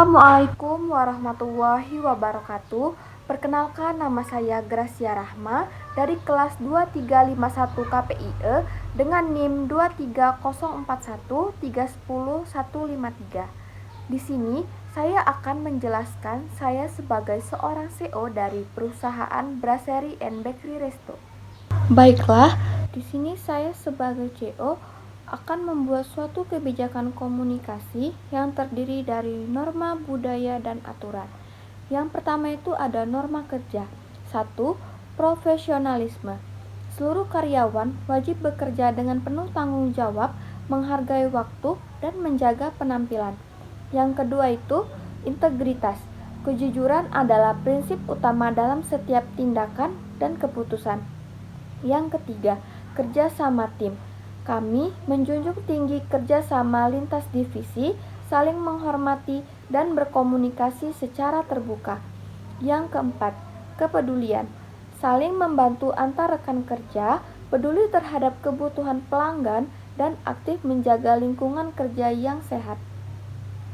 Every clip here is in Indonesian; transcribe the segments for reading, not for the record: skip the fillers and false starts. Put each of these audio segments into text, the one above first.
Assalamualaikum warahmatullahi wabarakatuh. Perkenalkan, nama saya Gracia Rahma dari kelas 2351 KPIE dengan NIM 23041310153. Di sini saya akan menjelaskan saya sebagai seorang CEO dari perusahaan Brasserie and Bakery Resto. Baiklah, di sini saya sebagai CEO akan membuat suatu kebijakan komunikasi yang terdiri dari norma, budaya, dan aturan. Yang pertama itu ada norma kerja. 1. Profesionalisme. Seluruh karyawan wajib bekerja dengan penuh tanggung jawab, menghargai waktu, dan menjaga penampilan. Yang kedua itu integritas. Kejujuran adalah prinsip utama dalam setiap tindakan dan keputusan. Yang ketiga, kerja sama tim. Kami menjunjung tinggi kerjasama lintas divisi, saling menghormati, dan berkomunikasi secara terbuka. Yang keempat, kepedulian. Saling membantu antar rekan kerja, peduli terhadap kebutuhan pelanggan, dan aktif menjaga lingkungan kerja yang sehat.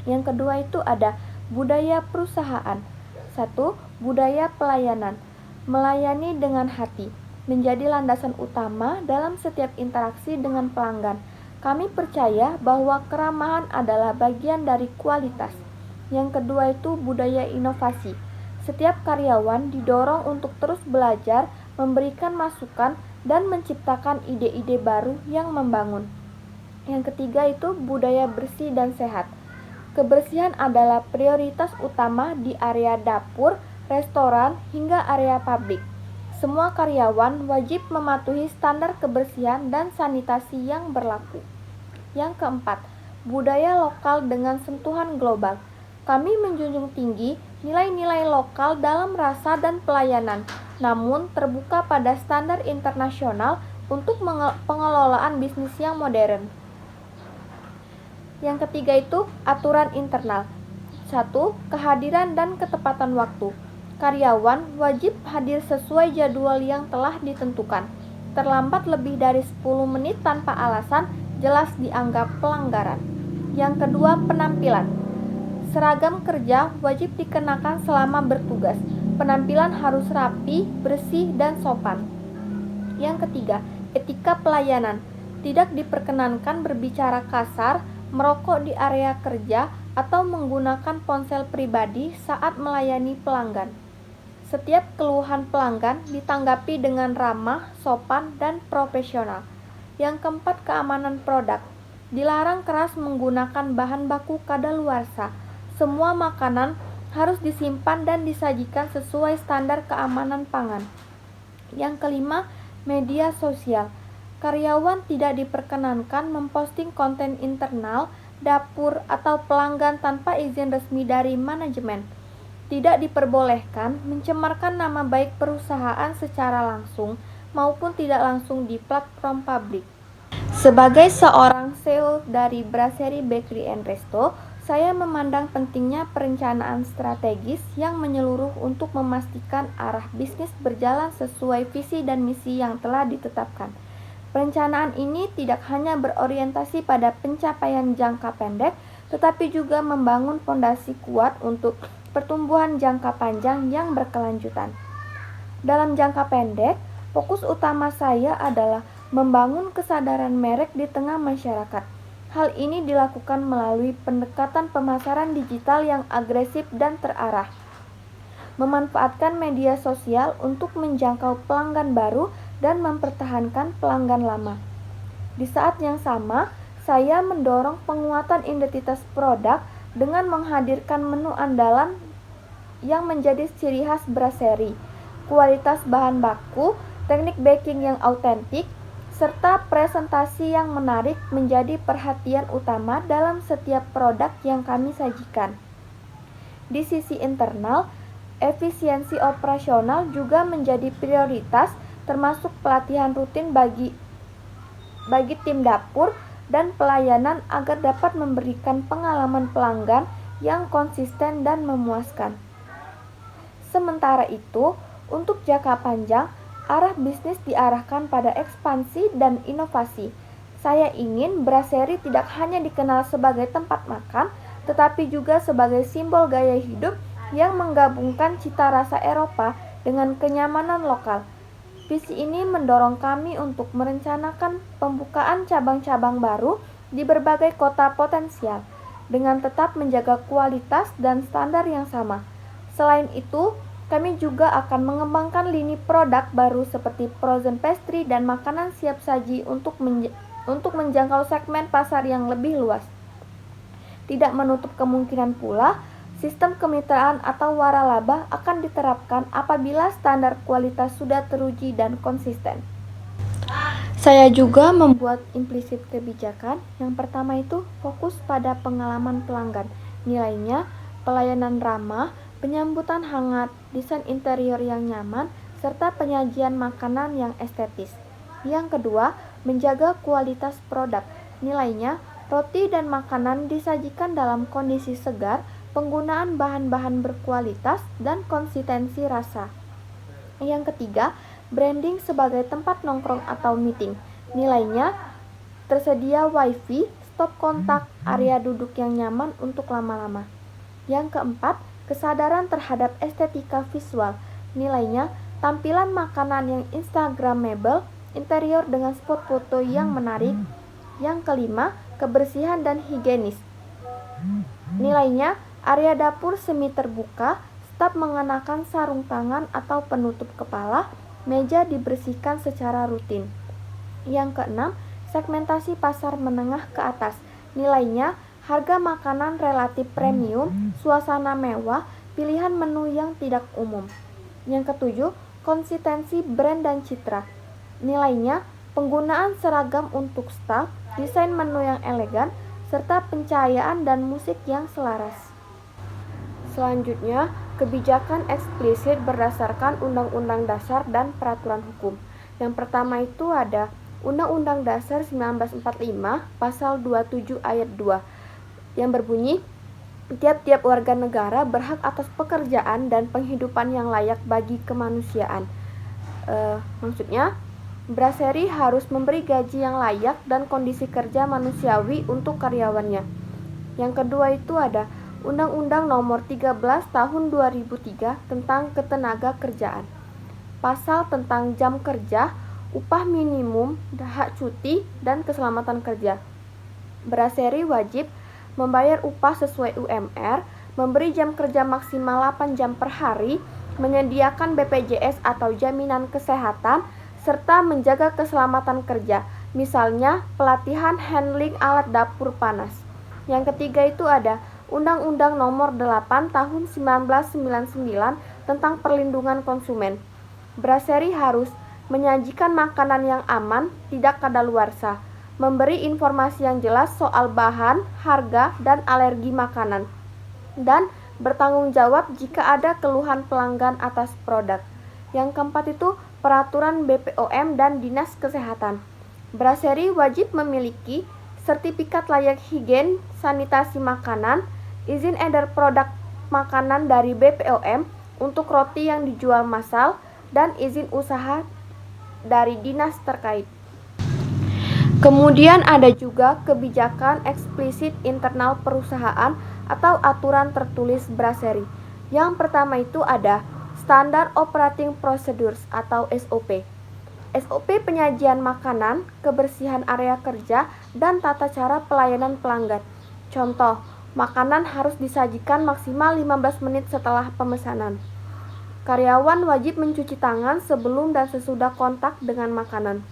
Yang kedua itu ada budaya perusahaan. 1. Budaya pelayanan. Melayani dengan hati menjadi landasan utama dalam setiap interaksi dengan pelanggan. Kami percaya bahwa keramahan adalah bagian dari kualitas. Yang kedua itu budaya inovasi. Setiap karyawan didorong untuk terus belajar, memberikan masukan, dan menciptakan ide-ide baru yang membangun. Yang ketiga itu budaya bersih dan sehat. Kebersihan adalah prioritas utama di area dapur, restoran, hingga area publik. Semua karyawan wajib mematuhi standar kebersihan dan sanitasi yang berlaku. Yang keempat, budaya lokal dengan sentuhan global. Kami menjunjung tinggi nilai-nilai lokal dalam rasa dan pelayanan, namun terbuka pada standar internasional untuk pengelolaan bisnis yang modern. Yang ketiga itu aturan internal. 1. Kehadiran dan ketepatan waktu. Karyawan wajib hadir sesuai jadwal yang telah ditentukan. Terlambat lebih dari 10 menit tanpa alasan jelas dianggap pelanggaran. Yang kedua, penampilan. Seragam kerja wajib dikenakan selama bertugas. Penampilan harus rapi, bersih, dan sopan. Yang ketiga, etika pelayanan. Tidak diperkenankan berbicara kasar, merokok di area kerja, atau menggunakan ponsel pribadi saat melayani pelanggan. Setiap keluhan pelanggan ditanggapi dengan ramah, sopan, dan profesional. Yang keempat, keamanan produk. Dilarang keras menggunakan bahan baku kadaluarsa. Semua makanan harus disimpan dan disajikan sesuai standar keamanan pangan. Yang kelima, media sosial. Karyawan tidak diperkenankan memposting konten internal, dapur, atau pelanggan tanpa izin resmi dari manajemen. Tidak diperbolehkan mencemarkan nama baik perusahaan secara langsung maupun tidak langsung di platform publik. Sebagai seorang CEO dari Brasserie Bakery and Resto, saya memandang pentingnya perencanaan strategis yang menyeluruh untuk memastikan arah bisnis berjalan sesuai visi dan misi yang telah ditetapkan. Perencanaan ini tidak hanya berorientasi pada pencapaian jangka pendek, tetapi juga membangun fondasi kuat untuk pertumbuhan jangka panjang yang berkelanjutan. Dalam jangka pendek, fokus utama saya adalah membangun kesadaran merek di tengah masyarakat. Hal ini dilakukan melalui pendekatan pemasaran digital yang agresif dan terarah, memanfaatkan media sosial untuk menjangkau pelanggan baru dan mempertahankan pelanggan lama. Di saat yang sama, saya mendorong penguatan identitas produk dengan menghadirkan menu andalan yang menjadi ciri khas Brasserie, kualitas bahan baku, teknik baking yang autentik, serta presentasi yang menarik menjadi perhatian utama dalam setiap produk yang kami sajikan. Di sisi internal, efisiensi operasional juga menjadi prioritas, termasuk pelatihan rutin bagi tim dapur dan pelayanan agar dapat memberikan pengalaman pelanggan yang konsisten dan memuaskan. Sementara itu, untuk jangka panjang, arah bisnis diarahkan pada ekspansi dan inovasi. Saya ingin Brasserie tidak hanya dikenal sebagai tempat makan, tetapi juga sebagai simbol gaya hidup yang menggabungkan cita rasa Eropa dengan kenyamanan lokal. Visi ini mendorong kami untuk merencanakan pembukaan cabang-cabang baru di berbagai kota potensial, dengan tetap menjaga kualitas dan standar yang sama. Selain itu, kami juga akan mengembangkan lini produk baru seperti frozen pastry dan makanan siap saji untuk menjangkau segmen pasar yang lebih luas. Tidak menutup kemungkinan pula, sistem kemitraan atau waralaba akan diterapkan apabila standar kualitas sudah teruji dan konsisten. Saya juga membuat implisit kebijakan. Yang pertama itu fokus pada pengalaman pelanggan. Nilainya, pelayanan ramah, penyambutan hangat, desain interior yang nyaman, serta penyajian makanan yang estetis. Yang kedua, menjaga kualitas produk. Nilainya, roti dan makanan disajikan dalam kondisi segar, penggunaan bahan-bahan berkualitas, dan konsistensi rasa. Yang ketiga, branding sebagai tempat nongkrong atau meeting. Nilainya, tersedia wifi, stop kontak, area duduk yang nyaman untuk lama-lama. Yang keempat, kesadaran terhadap estetika visual. Nilainya, tampilan makanan yang instagramable, interior dengan spot foto yang menarik. Yang kelima, kebersihan dan higienis. Nilainya, area dapur semi terbuka, staf mengenakan sarung tangan atau penutup kepala, meja dibersihkan secara rutin. Yang keenam, segmentasi pasar menengah ke atas. Nilainya, harga makanan relatif premium, suasana mewah, pilihan menu yang tidak umum. Yang ketujuh, konsistensi brand dan citra. Nilainya, penggunaan seragam untuk staf, desain menu yang elegan, serta pencahayaan dan musik yang selaras. Selanjutnya, kebijakan eksplisit berdasarkan Undang-Undang Dasar dan Peraturan Hukum. Yang pertama itu ada Undang-Undang Dasar 1945 Pasal 27 Ayat 2 yang berbunyi, tiap-tiap warga negara berhak atas pekerjaan dan penghidupan yang layak bagi kemanusiaan. Maksudnya, Brasserie harus memberi gaji yang layak dan kondisi kerja manusiawi untuk karyawannya. Yang kedua itu ada Undang-Undang Nomor 13 Tahun 2003 tentang Ketenaga Kerjaan. Pasal tentang jam kerja, upah minimum, hak cuti, dan keselamatan kerja. Brasserie wajib membayar upah sesuai UMR, memberi jam kerja maksimal 8 jam per hari, menyediakan BPJS atau jaminan kesehatan, serta menjaga keselamatan kerja, misalnya pelatihan handling alat dapur panas. Yang ketiga itu ada Undang-Undang Nomor 8 Tahun 1999 tentang Perlindungan Konsumen. Brasserie harus menyajikan makanan yang aman, tidak kadaluarsa, memberi informasi yang jelas soal bahan, harga, dan alergi makanan, dan bertanggung jawab jika ada keluhan pelanggan atas produk. Yang keempat itu peraturan BPOM dan Dinas Kesehatan. Brasserie wajib memiliki sertifikat layak higien sanitasi makanan, izin edar produk makanan dari BPOM untuk roti yang dijual massal, dan izin usaha dari dinas terkait. Kemudian ada juga kebijakan eksplisit internal perusahaan atau aturan tertulis Brasserie. Yang pertama itu ada Standard Operating Procedures atau SOP. SOP penyajian makanan, kebersihan area kerja, dan tata cara pelayanan pelanggan. Contoh, makanan harus disajikan maksimal 15 menit setelah pemesanan. Karyawan wajib mencuci tangan sebelum dan sesudah kontak dengan makanan.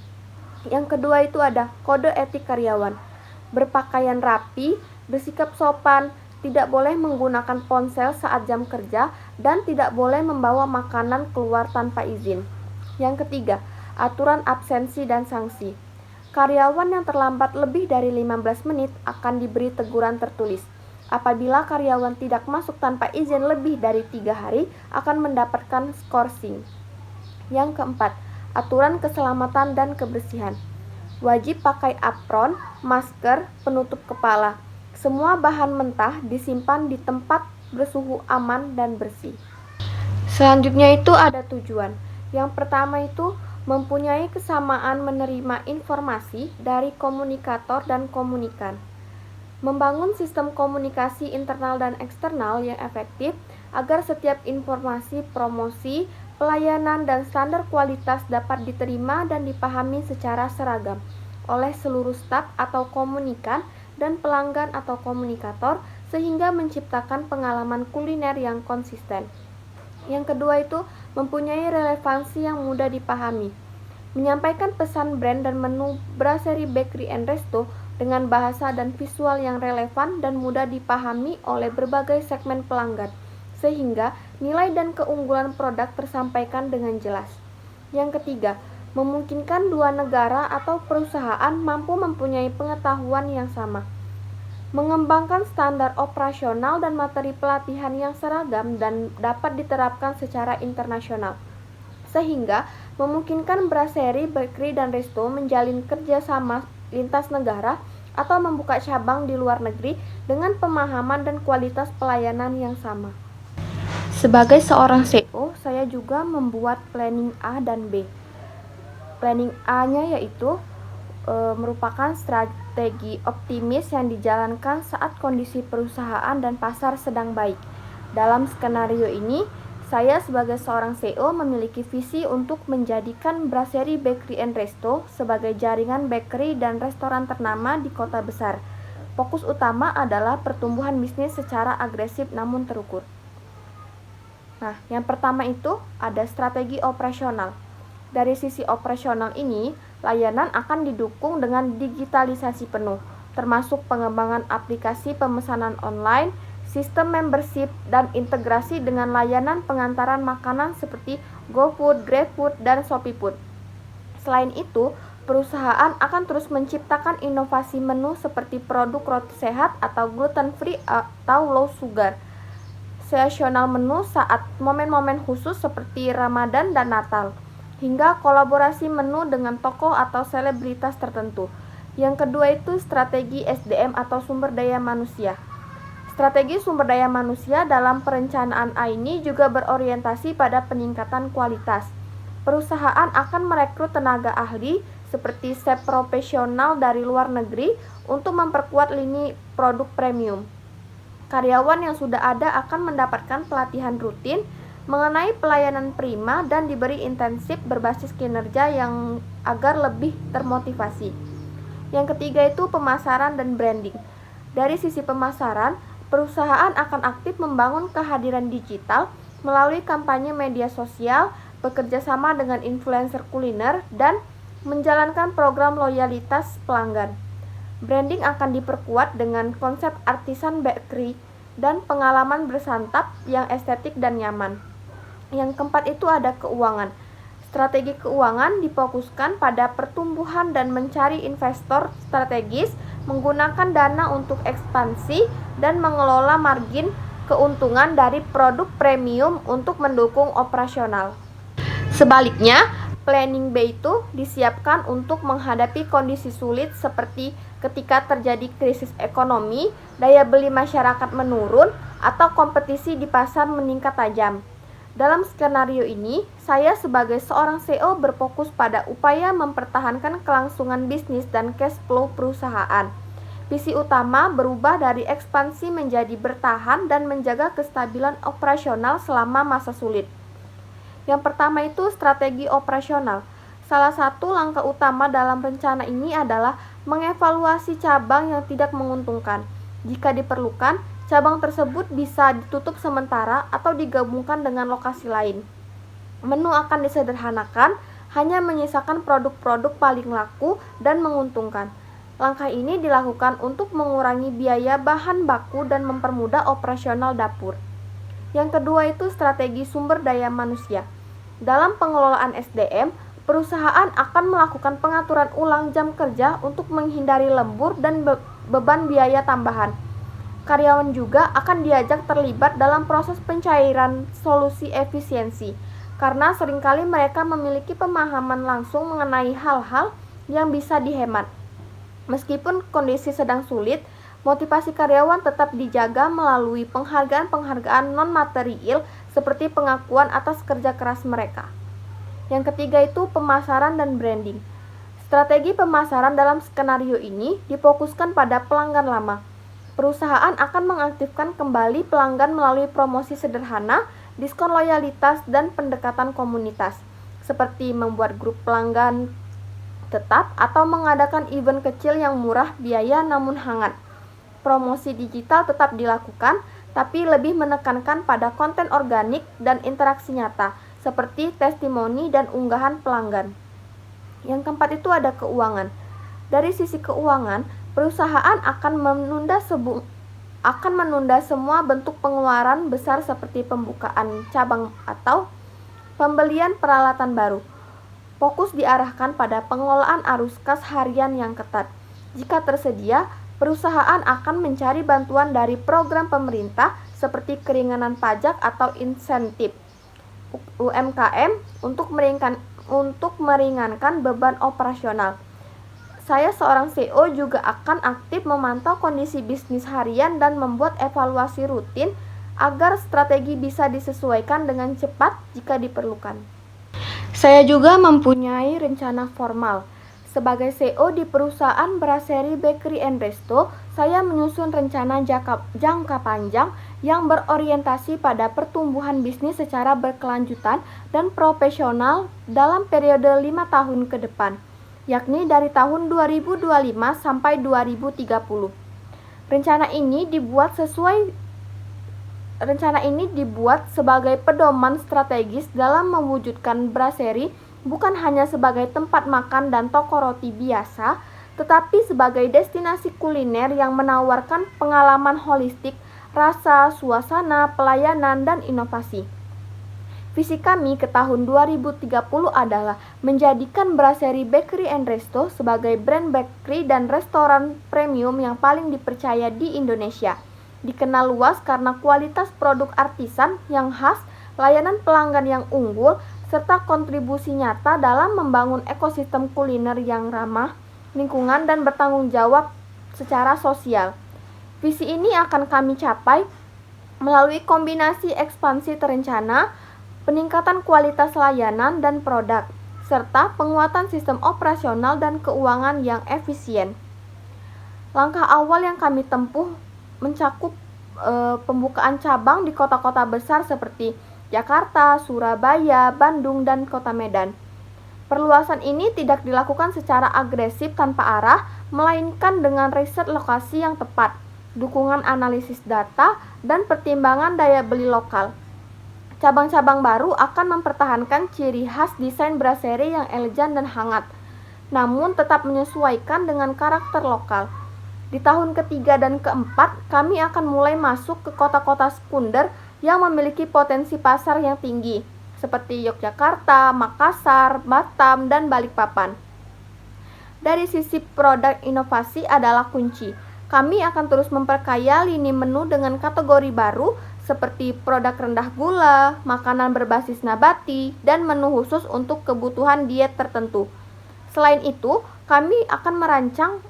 Yang kedua itu ada kode etik karyawan. Berpakaian rapi, bersikap sopan, tidak boleh menggunakan ponsel saat jam kerja, dan tidak boleh membawa makanan keluar tanpa izin. Yang ketiga, aturan absensi dan sanksi. Karyawan yang terlambat lebih dari 15 menit akan diberi teguran tertulis. Apabila karyawan tidak masuk tanpa izin lebih dari 3 hari, akan mendapatkan skorsing. Yang keempat, aturan keselamatan dan kebersihan. Wajib pakai apron, masker, penutup kepala. Semua bahan mentah disimpan di tempat bersuhu aman dan bersih. Selanjutnya itu ada tujuan. Yang pertama itu mempunyai kesamaan menerima informasi dari komunikator dan komunikan. Membangun sistem komunikasi internal dan eksternal yang efektif agar setiap informasi, promosi, pelayanan, dan standar kualitas dapat diterima dan dipahami secara seragam oleh seluruh staf atau komunikan dan pelanggan atau komunikator sehingga menciptakan pengalaman kuliner yang konsisten. Yang kedua itu mempunyai relevansi yang mudah dipahami. Menyampaikan pesan brand dan menu Brasserie Bakery and Resto dengan bahasa dan visual yang relevan dan mudah dipahami oleh berbagai segmen pelanggan, sehingga nilai dan keunggulan produk tersampaikan dengan jelas. Yang ketiga, memungkinkan dua negara atau perusahaan mampu mempunyai pengetahuan yang sama. Mengembangkan standar operasional dan materi pelatihan yang seragam dan dapat diterapkan secara internasional, sehingga memungkinkan Brasserie, Bakery, dan Resto menjalin kerjasama lintas negara atau membuka cabang di luar negeri dengan pemahaman dan kualitas pelayanan yang sama. Sebagai seorang CEO, saya juga membuat planning A dan B. Planning A-nya yaitu merupakan strategi optimis yang dijalankan saat kondisi perusahaan dan pasar sedang baik. Dalam skenario ini, saya sebagai seorang CEO memiliki visi untuk menjadikan Brasserie Bakery and Resto sebagai jaringan bakery dan restoran ternama di kota besar. Fokus utama adalah pertumbuhan bisnis secara agresif namun terukur. Nah, yang pertama itu ada strategi operasional. Dari sisi operasional ini, layanan akan didukung dengan digitalisasi penuh, termasuk pengembangan aplikasi pemesanan online, sistem membership, dan integrasi dengan layanan pengantaran makanan seperti GoFood, GrabFood, dan ShopeeFood. Selain itu, perusahaan akan terus menciptakan inovasi menu seperti produk roti sehat atau gluten free atau low sugar, seasonal menu saat momen-momen khusus seperti Ramadan dan Natal, hingga kolaborasi menu dengan tokoh atau selebritas tertentu. Yang kedua itu strategi SDM atau sumber daya manusia. Strategi sumber daya manusia dalam perencanaan A ini juga berorientasi pada peningkatan kualitas. Perusahaan akan merekrut tenaga ahli seperti chef profesional dari luar negeri untuk memperkuat lini produk premium. Karyawan yang sudah ada akan mendapatkan pelatihan rutin mengenai pelayanan prima dan diberi intensif berbasis kinerja yang agar lebih termotivasi. Yang ketiga itu pemasaran dan branding. Dari sisi pemasaran, perusahaan akan aktif membangun kehadiran digital melalui kampanye media sosial, bekerja sama dengan influencer kuliner, dan menjalankan program loyalitas pelanggan. Branding akan diperkuat dengan konsep artisan bakery dan pengalaman bersantap yang estetik dan nyaman. Yang keempat itu ada keuangan. Strategi keuangan difokuskan pada pertumbuhan dan mencari investor strategis, menggunakan dana untuk ekspansi dan mengelola margin keuntungan dari produk premium untuk mendukung operasional. Sebaliknya, planning B itu disiapkan untuk menghadapi kondisi sulit seperti ketika terjadi krisis ekonomi, daya beli masyarakat menurun, atau kompetisi di pasar meningkat tajam. Dalam skenario ini, saya sebagai seorang CEO berfokus pada upaya mempertahankan kelangsungan bisnis dan cash flow perusahaan. Visi utama berubah dari ekspansi menjadi bertahan dan menjaga kestabilan operasional selama masa sulit. Yang pertama itu strategi operasional. Salah satu langkah utama dalam rencana ini adalah mengevaluasi cabang yang tidak menguntungkan. Jika diperlukan, cabang tersebut bisa ditutup sementara atau digabungkan dengan lokasi lain. Menu akan disederhanakan, hanya menyisakan produk-produk paling laku dan menguntungkan. Langkah ini dilakukan untuk mengurangi biaya bahan baku dan mempermudah operasional dapur. Yang kedua itu strategi sumber daya manusia. Dalam pengelolaan SDM, perusahaan akan melakukan pengaturan ulang jam kerja untuk menghindari lembur dan beban biaya tambahan. Karyawan juga akan diajak terlibat dalam proses pencairan solusi efisiensi, karena seringkali mereka memiliki pemahaman langsung mengenai hal-hal yang bisa dihemat. Meskipun kondisi sedang sulit, motivasi karyawan tetap dijaga melalui penghargaan-penghargaan non-material seperti pengakuan atas kerja keras mereka. Yang ketiga itu pemasaran dan branding. Strategi pemasaran dalam skenario ini difokuskan pada pelanggan lama. perusahaan akan mengaktifkan kembali pelanggan melalui promosi sederhana, diskon loyalitas, dan pendekatan komunitas, seperti membuat grup pelanggan tetap atau mengadakan event kecil yang murah biaya namun hangat. Promosi digital tetap dilakukan, tapi lebih menekankan pada konten organik dan interaksi nyata, seperti testimoni dan unggahan pelanggan. Yang keempat itu ada keuangan. Dari sisi keuangan, perusahaan akan menunda semua bentuk pengeluaran besar seperti pembukaan cabang atau pembelian peralatan baru. Fokus diarahkan pada pengelolaan arus kas harian yang ketat. Jika tersedia, perusahaan akan mencari bantuan dari program pemerintah seperti keringanan pajak atau insentif UMKM untuk meringankan beban operasional. Saya seorang CEO juga akan aktif memantau kondisi bisnis harian dan membuat evaluasi rutin agar strategi bisa disesuaikan dengan cepat jika diperlukan. Saya juga mempunyai rencana formal. Sebagai CEO di perusahaan Brasserie Bakery and Resto, saya menyusun rencana jangka panjang yang berorientasi pada pertumbuhan bisnis secara berkelanjutan dan profesional dalam periode 5 tahun ke depan, yakni dari tahun 2025 sampai 2030. Rencana ini dibuat sebagai pedoman strategis dalam mewujudkan brasserie bukan hanya sebagai tempat makan dan toko roti biasa, tetapi sebagai destinasi kuliner yang menawarkan pengalaman holistik, rasa, suasana, pelayanan, dan inovasi. Visi kami ke tahun 2030 adalah menjadikan Brasserie Bakery and Resto sebagai brand bakery dan restoran premium yang paling dipercaya di Indonesia. Dikenal luas karena kualitas produk artisan yang khas, layanan pelanggan yang unggul, serta kontribusi nyata dalam membangun ekosistem kuliner yang ramah lingkungan dan bertanggung jawab secara sosial. Visi ini akan kami capai melalui kombinasi ekspansi terencana, peningkatan kualitas layanan dan produk, serta penguatan sistem operasional dan keuangan yang efisien. Langkah awal yang kami tempuh mencakup pembukaan cabang di kota-kota besar seperti Jakarta, Surabaya, Bandung, dan Kota Medan. Perluasan ini tidak dilakukan secara agresif tanpa arah, melainkan dengan riset lokasi yang tepat, dukungan analisis data, dan pertimbangan daya beli lokal. Cabang-cabang baru akan mempertahankan ciri khas desain brasserie yang elegan dan hangat, namun tetap menyesuaikan dengan karakter lokal. Di tahun ketiga dan keempat, kami akan mulai masuk ke kota-kota sekunder yang memiliki potensi pasar yang tinggi, seperti Yogyakarta, Makassar, Batam, dan Balikpapan. Dari sisi produk, inovasi adalah kunci. Kami akan terus memperkaya lini menu dengan kategori baru seperti produk rendah gula, makanan berbasis nabati, dan menu khusus untuk kebutuhan diet tertentu. Selain itu, kami akan merancang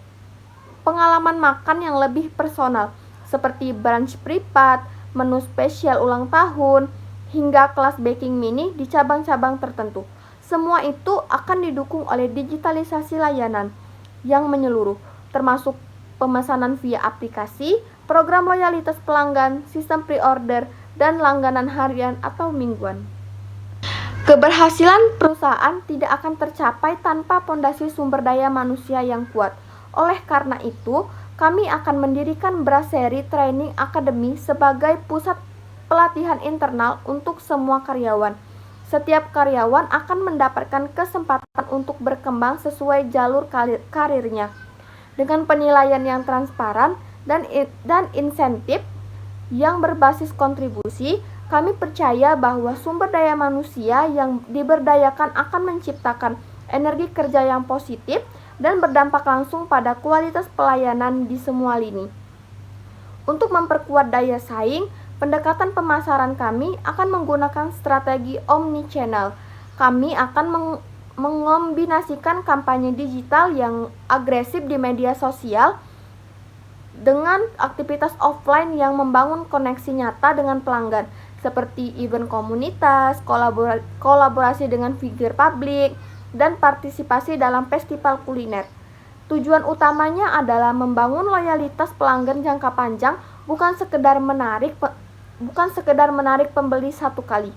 pengalaman makan yang lebih personal, seperti brunch privat, menu spesial ulang tahun, hingga kelas baking mini di cabang-cabang tertentu. Semua itu akan didukung oleh digitalisasi layanan yang menyeluruh, termasuk pemesanan via aplikasi, program loyalitas pelanggan, sistem pre-order, dan langganan harian atau mingguan. Keberhasilan perusahaan tidak akan tercapai tanpa fondasi sumber daya manusia yang kuat. Oleh karena itu, kami akan mendirikan Brasserie Training Academy sebagai pusat pelatihan internal untuk semua karyawan. Setiap karyawan akan mendapatkan kesempatan untuk berkembang sesuai jalur karirnya. Dengan penilaian yang transparan dan insentif yang berbasis kontribusi, kami percaya bahwa sumber daya manusia yang diberdayakan akan menciptakan energi kerja yang positif dan berdampak langsung pada kualitas pelayanan di semua lini. Untuk memperkuat daya saing, pendekatan pemasaran kami akan menggunakan strategi omnichannel. Kami akan mengombinasikan kampanye digital yang agresif di media sosial dengan aktivitas offline yang membangun koneksi nyata dengan pelanggan, seperti event komunitas, kolaborasi dengan figur publik, dan partisipasi dalam festival kuliner. Tujuan utamanya adalah membangun loyalitas pelanggan jangka panjang, bukan sekedar menarik pembeli satu kali.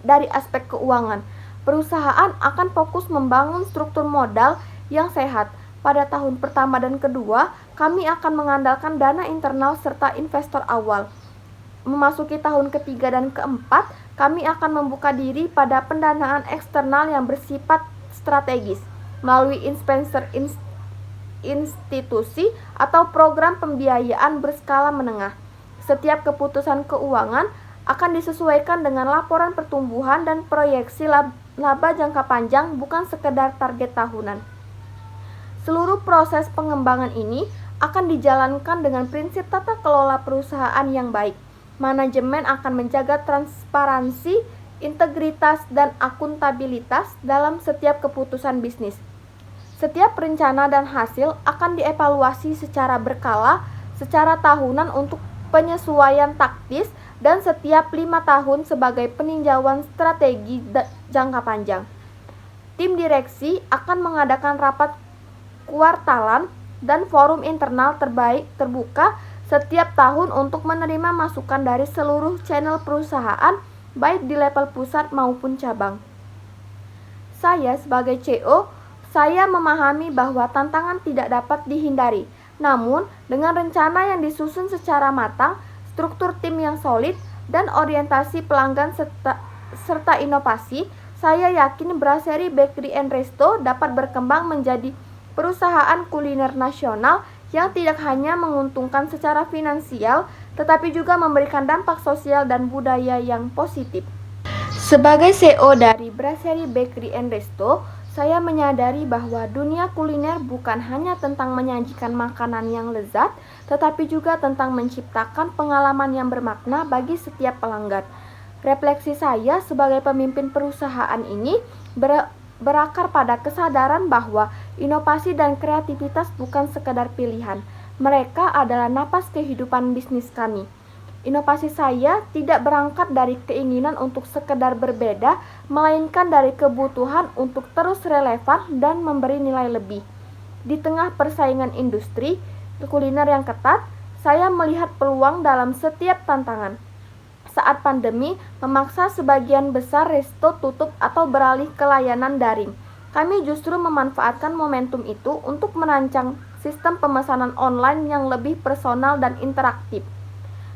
Dari aspek keuangan, perusahaan akan fokus membangun struktur modal yang sehat. Pada tahun pertama dan kedua, kami akan mengandalkan dana internal serta investor awal. Memasuki tahun ketiga dan keempat, kami akan membuka diri pada pendanaan eksternal yang bersifat strategis melalui investor institusi atau program pembiayaan berskala menengah. Setiap keputusan keuangan akan disesuaikan dengan laporan pertumbuhan dan proyeksi laba jangka panjang, bukan sekedar target tahunan. Seluruh proses pengembangan ini akan dijalankan dengan prinsip tata kelola perusahaan yang baik. Manajemen akan menjaga transparansi, integritas, dan akuntabilitas dalam setiap keputusan bisnis. Setiap rencana dan hasil akan dievaluasi secara berkala, secara tahunan untuk penyesuaian taktis, dan setiap 5 tahun sebagai peninjauan strategi jangka panjang. Tim direksi akan mengadakan rapat kuartalan dan forum internal terbuka setiap tahun untuk menerima masukan dari seluruh channel perusahaan, baik di level pusat maupun cabang. Saya sebagai CEO, saya memahami bahwa tantangan tidak dapat dihindari. Namun, dengan rencana yang disusun secara matang, struktur tim yang solid, dan orientasi pelanggan serta inovasi, saya yakin Brasserie Bakery and Resto dapat berkembang menjadi perusahaan kuliner nasional yang tidak hanya menguntungkan secara finansial, tetapi juga memberikan dampak sosial dan budaya yang positif. Sebagai CEO dari Brasserie Bakery and Resto, saya menyadari bahwa dunia kuliner bukan hanya tentang menyajikan makanan yang lezat, tetapi juga tentang menciptakan pengalaman yang bermakna bagi setiap pelanggan. Refleksi saya sebagai pemimpin perusahaan ini berakar pada kesadaran bahwa inovasi dan kreativitas bukan sekedar pilihan. Mereka adalah napas kehidupan bisnis kami. Inovasi saya tidak berangkat dari keinginan untuk sekedar berbeda, melainkan dari kebutuhan untuk terus relevan dan memberi nilai lebih. Di tengah persaingan industri kuliner yang ketat, saya melihat peluang dalam setiap tantangan. Saat pandemi memaksa sebagian besar resto tutup atau beralih ke layanan daring, kami justru memanfaatkan momentum itu untuk merancang sistem pemesanan online yang lebih personal dan interaktif.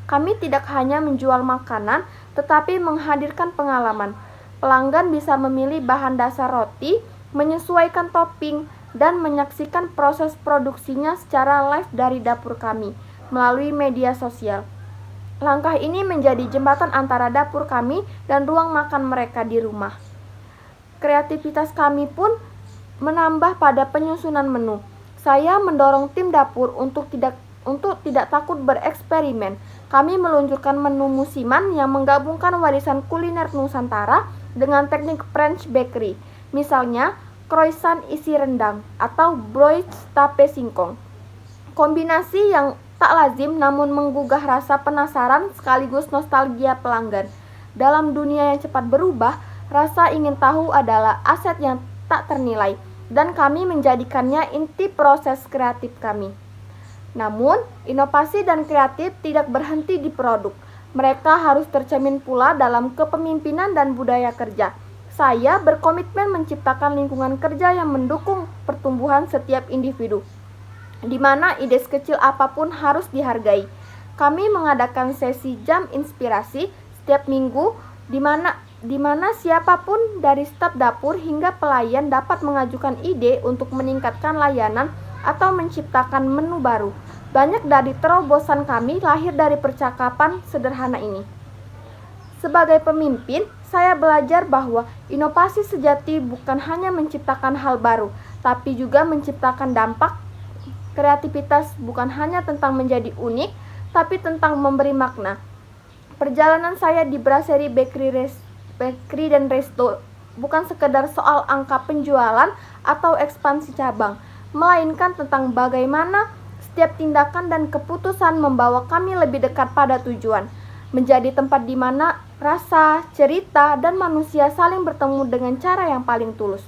Kami tidak hanya menjual makanan, tetapi menghadirkan pengalaman. Pelanggan bisa memilih bahan dasar roti, menyesuaikan topping, dan menyaksikan proses produksinya secara live dari dapur kami melalui media sosial. Langkah ini menjadi jembatan antara dapur kami dan ruang makan mereka di rumah. Kreativitas kami pun menambah pada penyusunan menu. Saya mendorong tim dapur untuk tidak takut bereksperimen. Kami meluncurkan menu musiman yang menggabungkan warisan kuliner Nusantara dengan teknik French bakery. Misalnya, croissant isi rendang atau brioche tape singkong. Kombinasi yang tak lazim namun menggugah rasa penasaran sekaligus nostalgia pelanggan. Dalam dunia yang cepat berubah, rasa ingin tahu adalah aset yang tak ternilai, dan kami menjadikannya inti proses kreatif kami. Namun, inovasi dan kreatif tidak berhenti di produk. Mereka harus tercermin pula dalam kepemimpinan dan budaya kerja. Saya berkomitmen menciptakan lingkungan kerja yang mendukung pertumbuhan setiap individu, di mana ide sekecil apapun harus dihargai. Kami mengadakan sesi jam inspirasi setiap minggu, di mana siapapun dari staf dapur hingga pelayan dapat mengajukan ide untuk meningkatkan layanan atau menciptakan menu baru. Banyak dari terobosan kami lahir dari percakapan sederhana ini. Sebagai pemimpin, saya belajar bahwa inovasi sejati bukan hanya menciptakan hal baru, tapi juga menciptakan dampak. Kreativitas bukan hanya tentang menjadi unik, tapi tentang memberi makna. Perjalanan saya di Brasserie Bakery dan Resto bukan sekedar soal angka penjualan atau ekspansi cabang, melainkan tentang bagaimana setiap tindakan dan keputusan membawa kami lebih dekat pada tujuan, menjadi tempat di mana rasa, cerita, dan manusia saling bertemu dengan cara yang paling tulus.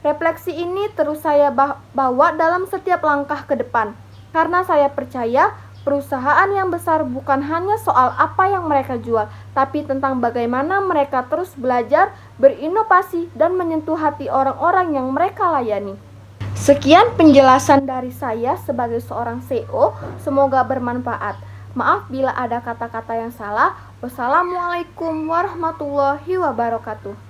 Refleksi ini terus saya bawa dalam setiap langkah ke depan, karena saya percaya perusahaan yang besar bukan hanya soal apa yang mereka jual, tapi tentang bagaimana mereka terus belajar, berinovasi, dan menyentuh hati orang-orang yang mereka layani. Sekian penjelasan dari saya sebagai seorang CEO, semoga bermanfaat. Maaf bila ada kata-kata yang salah. Wassalamualaikum warahmatullahi wabarakatuh.